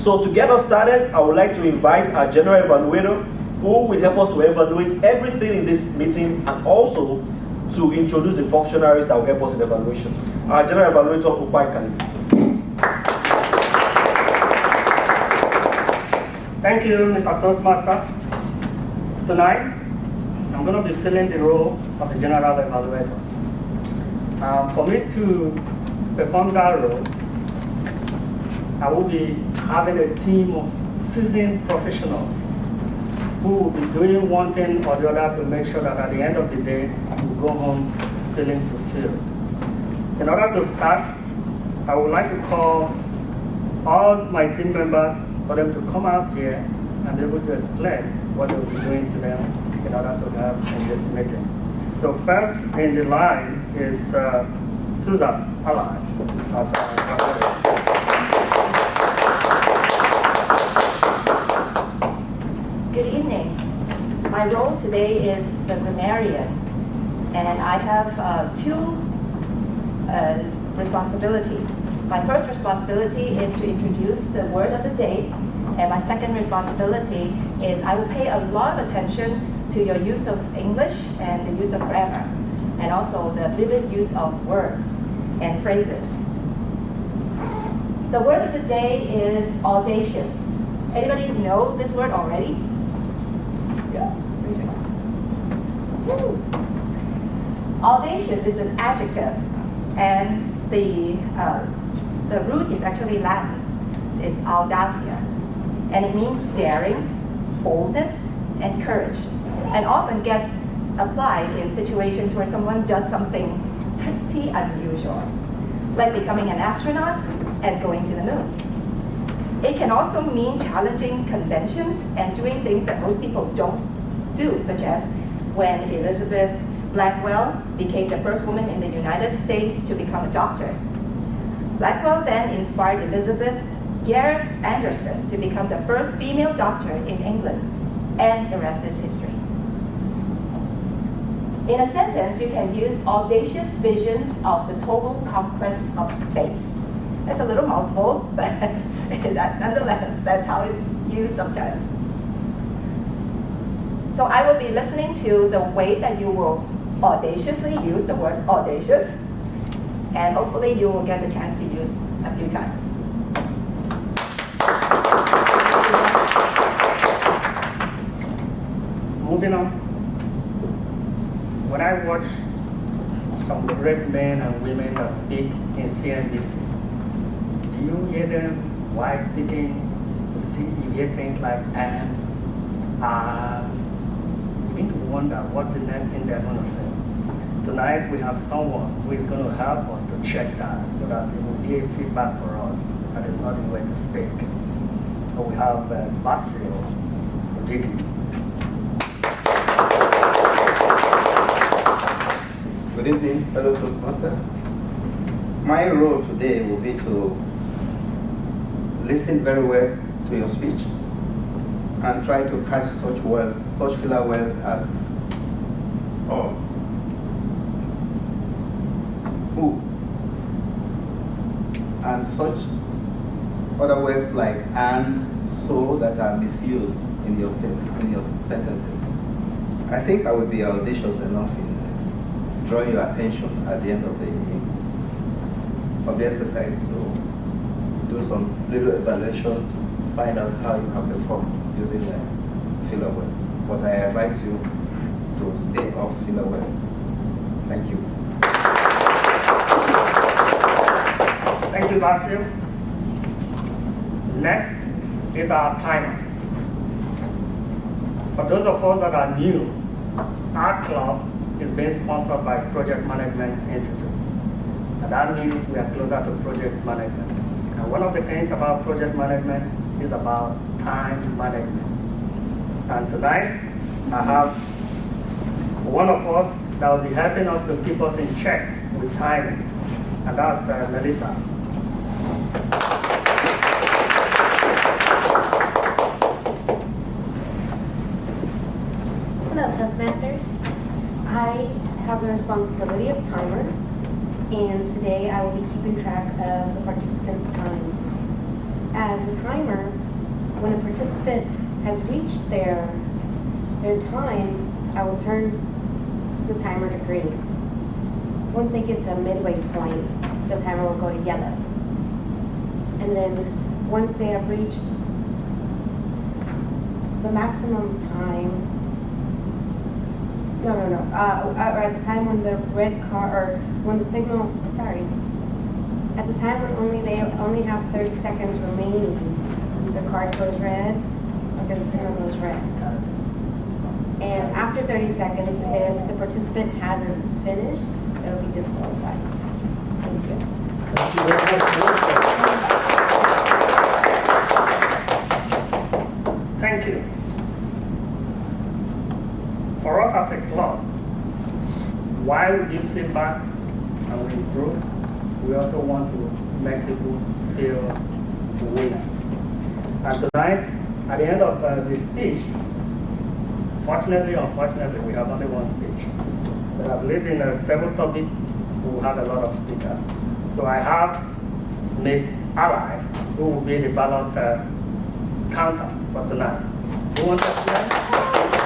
So to get us started, I would like to invite our general evaluator, who will help us to evaluate everything in this meeting and also to introduce the functionaries that will help us in evaluation. Our general evaluator, Upai Kali. Thank you, Mr. Toastmaster. Tonight, I'm going to be filling the role of the general evaluator. For me to perform that role, I will be having a team of seasoned professionals who will be doing one thing or the other to make sure that at the end of the day, you go home feeling fulfilled. In order to start, I would like to call all my team members for them to come out here and be able to explain what they will be doing to them in order to have in this meeting. So first in the line is Susan Allen. Good evening. My role today is the grammarian, and I have two responsibilities. My first responsibility is to introduce the word of the day, and my second responsibility is I will pay a lot of attention to your use of English and the use of grammar, and also the vivid use of words and phrases. The word of the day is audacious. Anybody know this word already? Yeah, raise your hand. Woo. Audacious is an adjective, and the root is actually Latin. It's audacia, and it means daring, boldness, and courage, and often gets applied in situations where someone does something pretty unusual, like becoming an astronaut and going to the moon. It can also mean challenging conventions and doing things that most people don't do, such as when Elizabeth Blackwell became the first woman in the United States to become a doctor. Blackwell then inspired Elizabeth Garrett Anderson to become the first female doctor in England, and the rest is history. In a sentence, you can use audacious visions of the total conquest of space. It's a little mouthful, but nonetheless, that's how it's used sometimes. So I will be listening to the way that you will audaciously use the word audacious, and hopefully you will get the chance to use a few times. Moving on. When I watch some great men and women that speak in CNBC, do you hear them while speaking? You hear things like and, you need to wonder what the next thing they're going to say. Tonight we have someone who is going to help us to check that so that it will be a feedback for us and there's not a way to speak. So we have Basil Ojigi. Good evening, fellow Toastmasters. My role today will be to listen very well to your speech and try to catch such words, such filler words as oh, who, and such other words like and, so that are misused in your sentences. I think I will be audacious enough in drawing your attention at the end of the exercise to do some little evaluation, find out how you can perform using the filler words. But I advise you to stay off filler words. Thank you. Thank you, Basil. Next is our timer. For those of us that are new, our club is being sponsored by Project Management Institute. And that means we are closer to project management. And one of the things about project management is about time management. And tonight, I have one of us that will be helping us to keep us in check with timing, and that's Melissa. Hello, Toastmasters. I have the responsibility of timer, and today I will be keeping track of the participants' times. as a timer, when a participant has reached their time, I will turn the timer to green. Once they get to a midway point, the timer will go to yellow. And then once they have reached the maximum time, at the time when the red car, or when the signal, sorry, at the time when they only have 30 seconds remaining, the card goes red, okay, the signal goes red. And after 30 seconds, if the participant hasn't finished, it will be disqualified. Thank you. Thank you very much. Thank you. For us as a club, while we give feedback and we improve, we also want to make people feel winners. And tonight, at the end of this speech, fortunately or unfortunately, we have only one speech. But I believe in a table topic, we will have a lot of speakers. So I have Miss Ally, who will be the ballot counter for tonight. Who wants to explain?